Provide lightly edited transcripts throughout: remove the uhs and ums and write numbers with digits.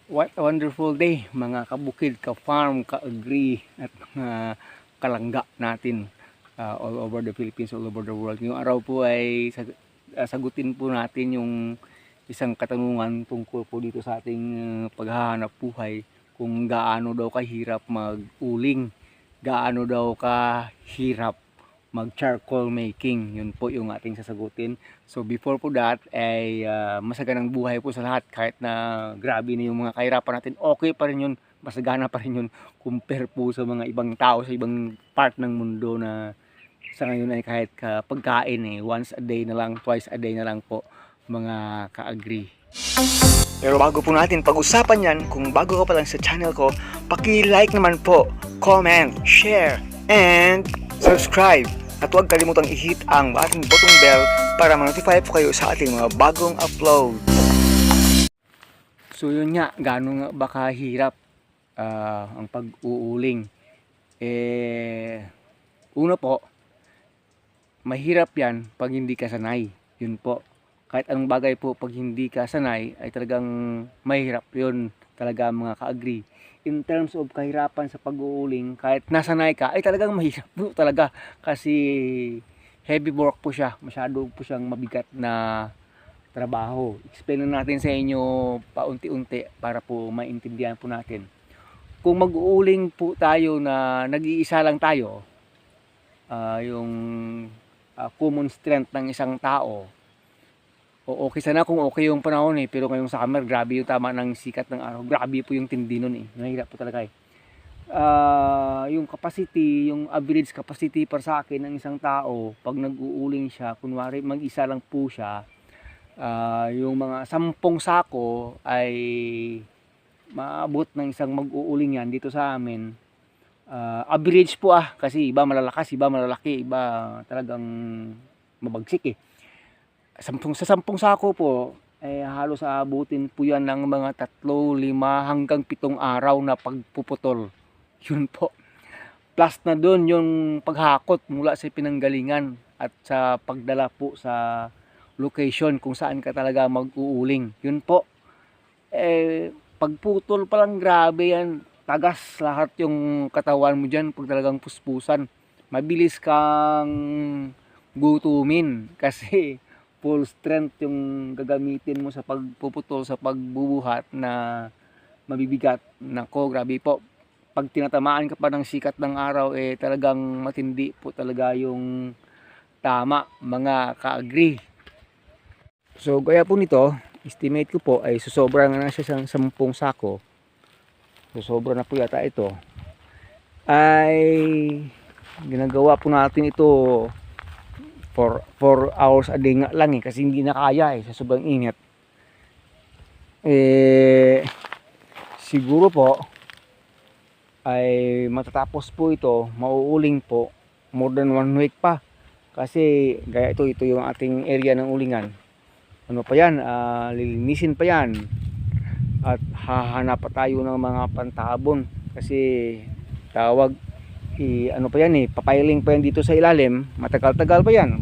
What a wonderful day mga kabukid, ka-farm, ka-agri at mga kalangga natin all over the Philippines, all over the world. Ngayong araw po ay sagutin po natin yung isang katanungan tungkol po dito sa ating paghahanap buhay, kung gaano daw kahirap mag-uling, gaano daw kahirap mag-charcoal making. Yun po yung ating sasagutin. So before po that ay masaganang buhay po sa lahat, kahit na grabe na yung mga kahirapan natin, okay pa rin yun, masagana pa rin yun compare po sa mga ibang tao sa ibang part ng mundo na sa ngayon ay kahit pagkain once a day na lang, twice a day na lang po mga ka-agri. Pero bago po natin pag-usapan yan, kung bago ka pa lang sa channel ko, paki-like naman po, comment, share, and subscribe. At huwag kalimutang i-hit ang ating button bell para ma-notify po kayo sa ating mga bagong upload. So yun nga, gaano nga ba kahirap ang pag-uuling? Una po, mahirap yan pag hindi ka sanay. Yun po. Kahit anong bagay po, pag hindi ka sanay, ay talagang mahirap yun talaga mga ka-agri. In terms of kahirapan sa pag-uuling, kahit nasanay ka, ay talagang mahirap po talaga. Kasi heavy work po siya. Masyado po siyang mabigat na trabaho. Explain na natin sa inyo paunti-unti para po maintindihan po natin. Kung mag-uuling po tayo na nag-iisa lang tayo, yung common strength ng isang tao, o okay sana kung okay yung panahon pero ngayong summer, grabe yung tama ng sikat ng araw, grabe po yung tindi nun mahirap po talaga yung capacity, yung average capacity para sa akin ng isang tao pag nag-uuling siya, kunwari mag-isa lang po siya, yung mga 10 sako ay maabot ng isang mag-uuling yan dito sa amin. Average po kasi iba malalakas, iba malalaki, iba talagang mabagsik sa 10 sako po halos aabutin po yan ng mga 3, 5 hanggang 7 araw na pagpuputol. Yun po, plus na doon yung paghakot mula sa pinanggalingan at sa pagdala po sa location kung saan ka talaga mag-uuling. Yun po, pagputol pa lang grabe yan, tagas lahat yung katawan mo dyan pag talagang puspusan. Mabilis kang gutumin kasi full strength yung gagamitin mo sa pagpuputol, sa pagbubuhat na mabibigat. Nako, grabe po. Pag tinatamaan ka pa ng sikat ng araw, talagang matindi po talaga yung tama mga ka-agri. So gaya po nito, estimate ko po ay susobra na siya sa 10 sako. Susobra na po yata ito. Ay ginagawa po natin ito for 4 hours a day nga lang kasi hindi na kaya sa sobrang init. Siguro po ay matatapos po ito, mauuling po more than 1 week pa. Kasi gaya ito yung ating area ng ulingan. Ano pa yan, lilinisin pa yan. At hahanap pa tayo ng mga pantabon. Kasi tawag, ano pa yan papiling pa yan dito sa ilalim. Matagal-tagal pa yan.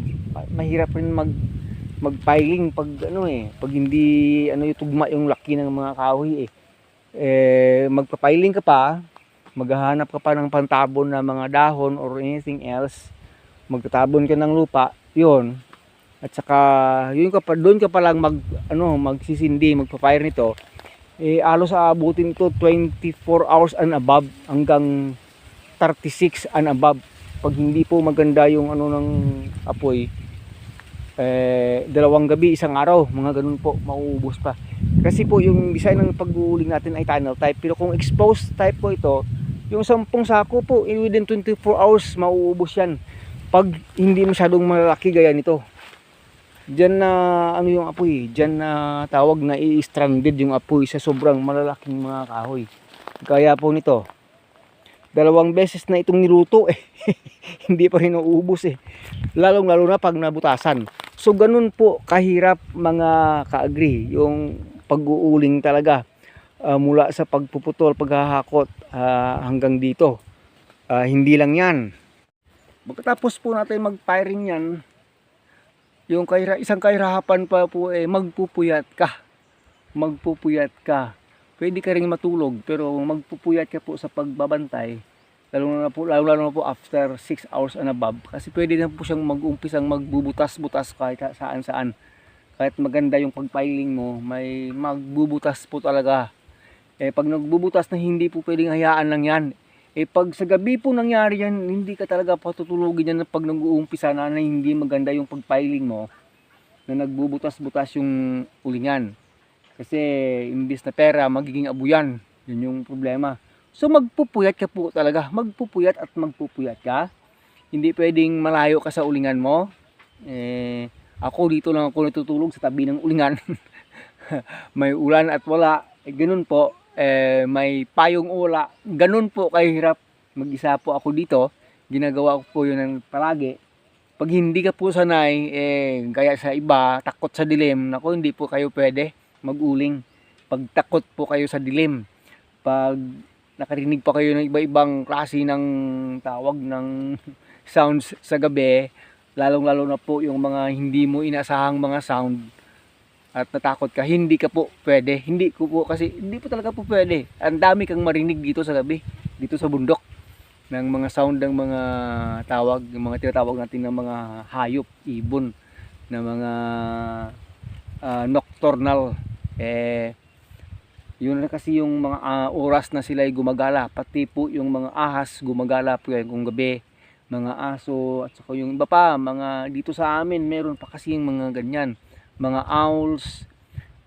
Mahirap rin magpiling pag pag hindi yung tugma yung laki ng mga kahoy magpapiling ka pa, maghahanap ka pa ng pantabon na mga dahon or anything else, magtatabon ka ng lupa, yun. At saka yun doon ka pa lang magsisindi, magpa-fire nito, alos aabutin ito 24 hours and above hanggang 36 and above. Pag hindi po maganda yung ng apoy, 2 gabi, 1 araw, mga ganun po, mauubos pa. Kasi po yung design ng pag-uuling natin ay tunnel type, pero kung exposed type po ito, yung 10 sako po within 24 hours mauubos yan pag hindi masyadong malaki gaya nito. Diyan na yung apoy, diyan na tawag na i-stranded yung apoy sa sobrang malalaking mga kahoy. Kaya po nito, 2 beses na itong niluto hindi pa rin nauubos lalong lalo na pag nabutasan. So ganun po kahirap mga ka-agri yung pag-uuling talaga, mula sa pagpuputol, paghahakot hanggang dito. Hindi lang yan, pagkatapos po natin mag-firing yan, yung isang kahirapan pa po magpupuyat ka. pwede ka ring matulog, pero magpupuyat ka po sa pagbabantay, lalo na po after 6 hours and above, kasi pwede na po siyang mag-umpisang magbubutas-butas kahit saan-saan. Kahit maganda yung pagpiling mo, may magbubutas po talaga. Pag nagbubutas na, hindi po pwedeng hayaan lang yan. Pag sa gabi po nangyari yan, hindi ka talaga patutulugin yan pag nag-uumpisa na hindi maganda yung pagpiling mo, na nagbubutas-butas yung ulingan. Kasi imbis na pera, magiging abuyan. Yun yung problema. So magpupuyat ka po talaga. Magpupuyat at magpupuyat ka. Hindi pwedeng malayo ka sa ulingan mo. Ako dito lang ako natutulog sa tabi ng ulingan. May ulan at wala. Ganun po. May payong wala. Ganun po kahirap. Mag-isa po ako dito. Ginagawa ko po yun ng palagi. Pag hindi ka po sanay, gaya sa iba, takot sa dilim, naku, hindi po kayo pwede mag-uling. Pag takot po kayo sa dilim, pag nakarinig pa kayo ng iba-ibang klase ng tawag ng sounds sa gabi, lalong-lalo na po yung mga hindi mo inasahang mga sound, at natakot ka, hindi ka po pwede. Hindi ko po kasi, hindi po talaga po pwede. Ang dami kang marinig dito sa gabi, dito sa bundok, ng mga sound ng mga tawag, yung mga tinatawag natin ng mga hayop, ibon, na mga nocturnal. Yun na kasi yung mga oras na sila ay gumagala, pati po yung mga ahas gumagala po yan kung gabi, mga aso, at saka yung iba pa, mga dito sa amin meron pa kasi yung mga ganyan, mga owls,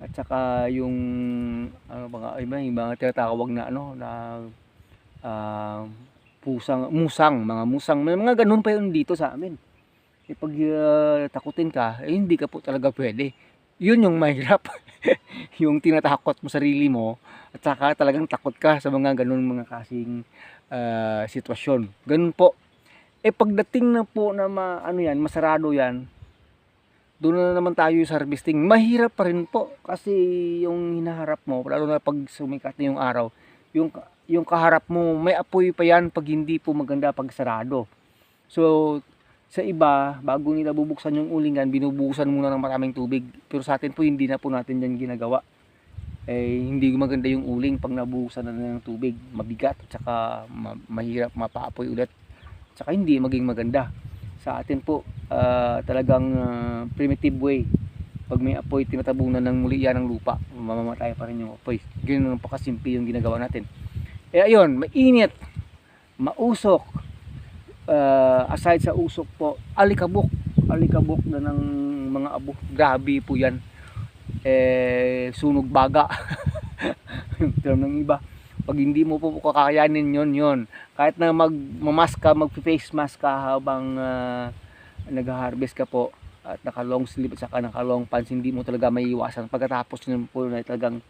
at saka yung yung mga tinatawag na musang, mga musang, may mga ganun pa yun dito sa amin. Pag takutin ka, hindi ka po talaga pwede. Yun yung mahirap. Yung tinatakot mo sarili mo, at saka talagang takot ka sa mga ganun mga kasing sitwasyon. Ganun po. Pagdating na po na masarado yan, doon na naman tayo sa harvesting. Mahirap pa rin po kasi yung hinaharap mo, lalo na pag sumikat na yung araw, yung kaharap mo, may apoy pa yan pag hindi po maganda pag sarado. So, sa iba, bago nila bubuksan yung ulingan, binubuhusan muna ng maraming tubig. Pero sa atin po, hindi na po natin yan ginagawa. Hindi maganda yung uling pag nabuhusan na ng tubig. Mabigat at saka mahirap mapaapoy ulit. At saka hindi maging maganda. Sa atin po, talagang primitive way. Pag may apoy, tinatabunan ng muli yan ng lupa. Mamamatay pa rin yung apoy. Ganyan pa kasimple yung ginagawa natin. Ayun, mainit, mausok. Aside sa usok po, alikabok na ng mga abo. Grabe po yan. Sunog baga. Yung term ng iba. Pag hindi mo po kakayanin yun. Kahit na mag-mask ka, mag-face mask ka habang nag-harvest ka po, at naka-long sleeve at saka naka-long pants, hindi mo talaga may iwasan. Pagkatapos yun po na talagang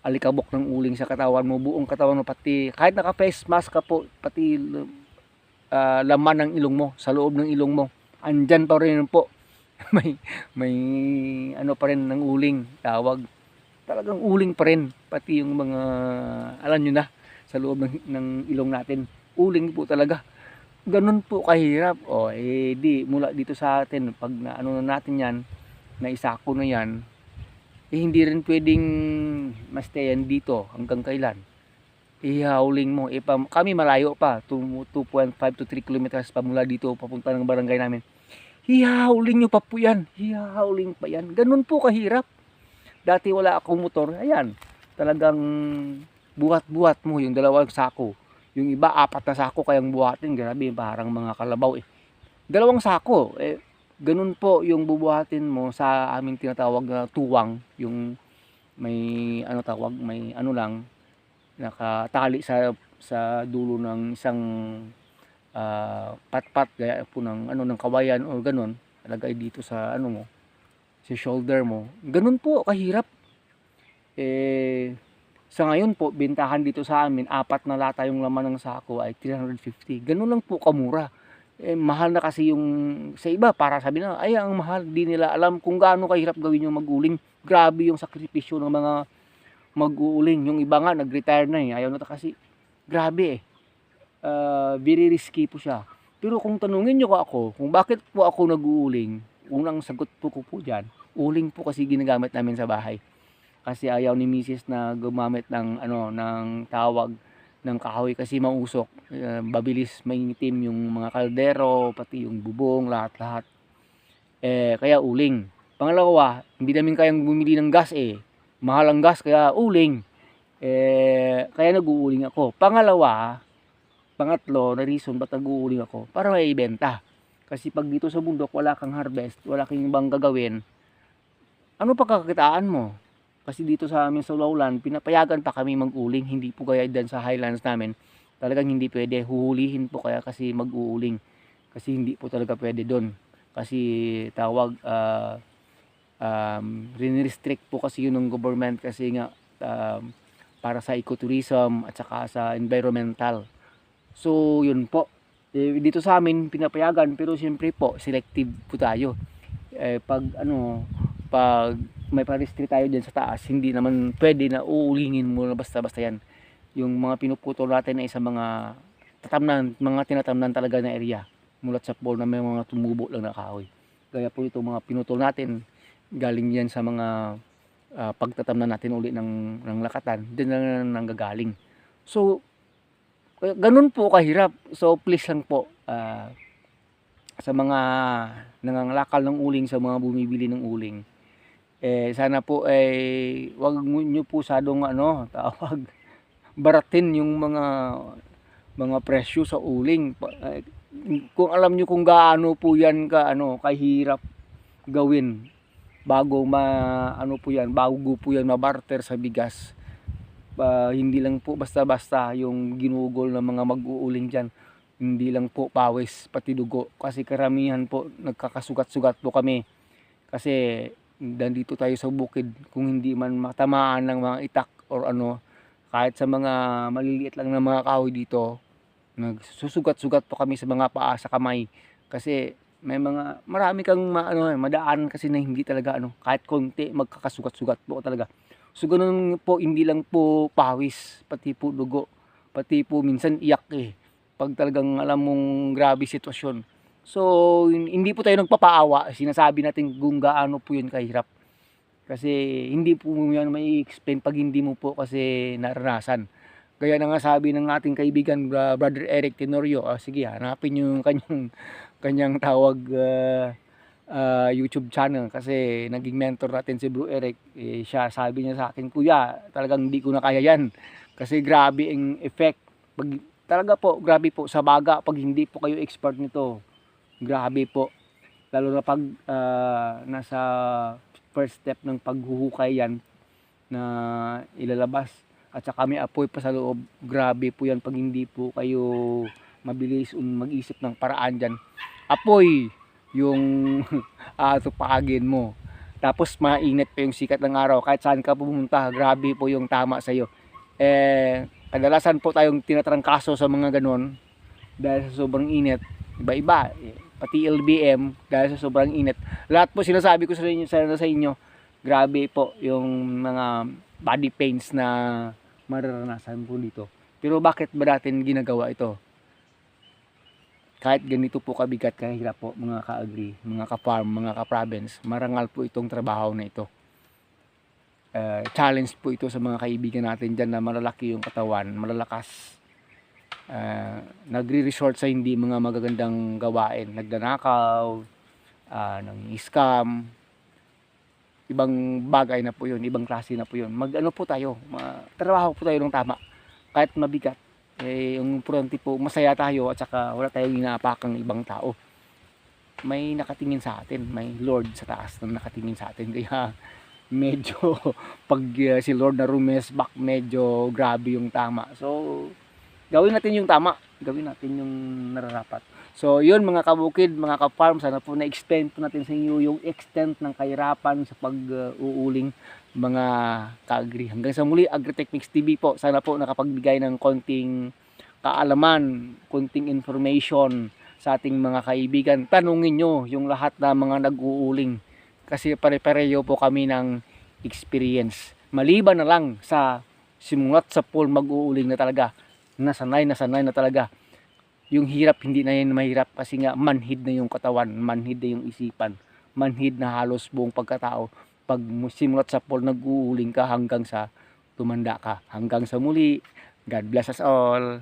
alikabok ng uling sa katawan mo, buong katawan mo, pati kahit naka-face mask ka po, pati laman ng ilong mo, sa loob ng ilong mo, andyan pa rin po. may pa rin ng uling, tawag, talagang uling pa rin, pati yung mga alam nyo na, sa loob ng ilong natin, uling po talaga. Ganun po kahirap. Di mula dito sa atin, pag na natin yan, na isako na yan, hindi rin pwedeng ma-stayan dito hanggang kailan. Ihauling mo. Kami malayo pa, 2.5 to 3 kilometers pa mula dito papunta ng barangay namin. Ihauling nyo pa po yan. Ihauling pa yan. Ganun po kahirap. Dati wala akong motor. Ayan, talagang buhat-buhat mo yung 2 sako. Yung iba 4 na sako kayang buhatin. Grabe, parang mga kalabaw 2 sako. Ganun po yung bubuhatin mo sa aming tinatawag na tuwang. Yung may may lang, nakatali sa dulo ng isang patpat gaya po ng ng kawayan o ganun, lagay dito sa mo, sa shoulder mo. Ganun po kahirap. Sa ngayon po, bentahan dito sa amin, 4 na lata yung laman ng sako ay 350. Ganun lang po kamura. Mahal na kasi yung sa iba, para sabi na ay ang mahal, di nila alam kung gaano kahirap gawin yung mag-uling. Grabe yung sakripisyo ng mga mag-uuling. Yung iba nga nag-retire na ayaw na kasi grabe very risky po siya. Pero kung tanungin nyo ako kung bakit po ako nag-uuling, unang sagot po ko po dyan, uling po kasi ginagamit namin sa bahay. kasi ayaw ni Mrs. na gumamit ng ng tawag ng kahoy kasi mausok. Mabilis maingitim yung mga kaldero, pati yung bubong, lahat-lahat. Kaya uling. Pangalawa, hindi namin kayang bumili ng gas Mahal ang gas kaya uling. Kaya nag-uuling ako. Pangatlo na reason ba't nag-uuling ako, para may ibenta. Kasi pag dito sa bundok wala kang harvest, wala kang ibang gagawin, ano pa kakitaan mo? Kasi dito sa amin sa lowland, pinapayagan pa kami mag-uling, hindi po gaya dyan sa highlands namin. Talagang hindi pwede, huhulihin po kaya kasi mag-uuling. Kasi hindi po talaga pwede doon. Kasi tawag, rin-restrict po kasi yun ng government kasi nga para sa ecotourism at saka sa environmental. So yun po, dito sa amin pinapayagan pero siyempre po selective po tayo. Pag may pa-restrict tayo dyan sa taas, hindi naman pwede na uulingin mo na basta-basta yan. Yung mga pinuputol natin ay sa mga tinatamnan talaga na area, mulat sa pool na may mga tumubo lang na kahoy. Gaya po ito mga pinutol natin, galing yan sa mga pagtatamnan natin uli ng lakatan, din lang nanggagaling. So ganun po kahirap. So please lang po, sa mga nangangalakal ng uling, sa mga bumibili ng uling, sana po wag niyo po sadong tawag baratin yung mga presyo sa uling. Kung alam niyo kung gaano po yan kahirap gawin bago bago po yan mabarter sa bigas. Hindi lang po basta-basta yung ginugol ng mga mag-uuling dyan. Hindi lang po pawis, pati dugo. Kasi karamihan po nagkakasugat-sugat po kami. Kasi nandito tayo sa bukid, kung hindi man matamaan ng mga itak or kahit sa mga maliliit lang na mga kahoy dito, nagsusugat-sugat po kami sa mga paa, sa kamay. Kasi marami kang madaan kasi na hindi talaga kahit konti magkakasugat-sugat po talaga. So ganun po, hindi lang po pawis, pati po dugo, pati po minsan iyak pag talagang alam mong grabe sitwasyon. So hindi po tayo nagpapaawa, sinasabi natin kung gaano po yun kahirap. Kasi hindi po yan may explain pag hindi mo po kasi naranasan. Gaya na nga sabi ng ating kaibigan Brother Eric Tenorio, sige hanapin yung kanyang tawag YouTube channel, kasi naging mentor natin si Bro Eric. Siya sabi niya sa akin, kuya talagang hindi ko na kaya yan kasi grabe ang effect. Talaga po grabe po sa baga pag hindi po kayo expert nito. Grabe po, lalo na pag nasa first step ng paghuhukay yan na ilalabas at saka may apoy pa sa loob. Grabe po yan pag hindi po kayo mabilis mag-isip ng paraan dyan. Apoy yung tupagin mo, tapos mainit pa yung sikat ng araw, kahit saan ka pumunta, grabe po yung tama sa iyo. Kadalasan po tayong tinatrangkaso sa mga ganon dahil sa sobrang init. Iba-iba, pati LBM dahil sa sobrang init. Lahat po sinasabi ko sa inyo, grabe po yung mga body pains na mararanasan po dito. Pero bakit ba natin ginagawa ito? Kahit ganito po kabigat, kahirap po mga ka-agri, mga ka-farm, mga ka-province, marangal po itong trabaho na ito. Challenge po ito sa mga kaibigan natin dyan na malalaki yung katawan, malalakas. Nagre-resort sa hindi mga magagandang gawain, nagnanakaw, nang-scam, ibang bagay na po yun, ibang klase na po yun. Po tayo, trabaho po tayo ng tama, kahit mabigat. Yung importante po, masaya tayo at saka wala tayong inaapakang ibang tao. May nakatingin sa atin, may Lord sa taas na nakatingin sa atin. Kaya medyo pag si Lord na rumesbak, medyo grabe yung tama. So gawin natin yung tama, gawin natin yung nararapat. So yun mga kabukid, mga ka-farm, sana po na-explain po natin sa inyo yung extent ng kahirapan sa pag-uuling mga ka-agri. Hanggang sa muli, Agritechnics TV po. Sana po nakapagbigay ng konting kaalaman, konting information sa ating mga kaibigan. Tanungin nyo yung lahat na mga nag-uuling, kasi pare-pareho po kami ng experience. Maliban na lang sa simulat sa pool mag-uuling na talaga, nasanay na talaga. Yung hirap hindi na yan mahirap kasi nga manhid na yung katawan, manhid na yung isipan, manhid na halos buong pagkatao. pag simulat sa pool nag-uuling ka hanggang sa tumanda ka. Hanggang sa muli, God bless us all.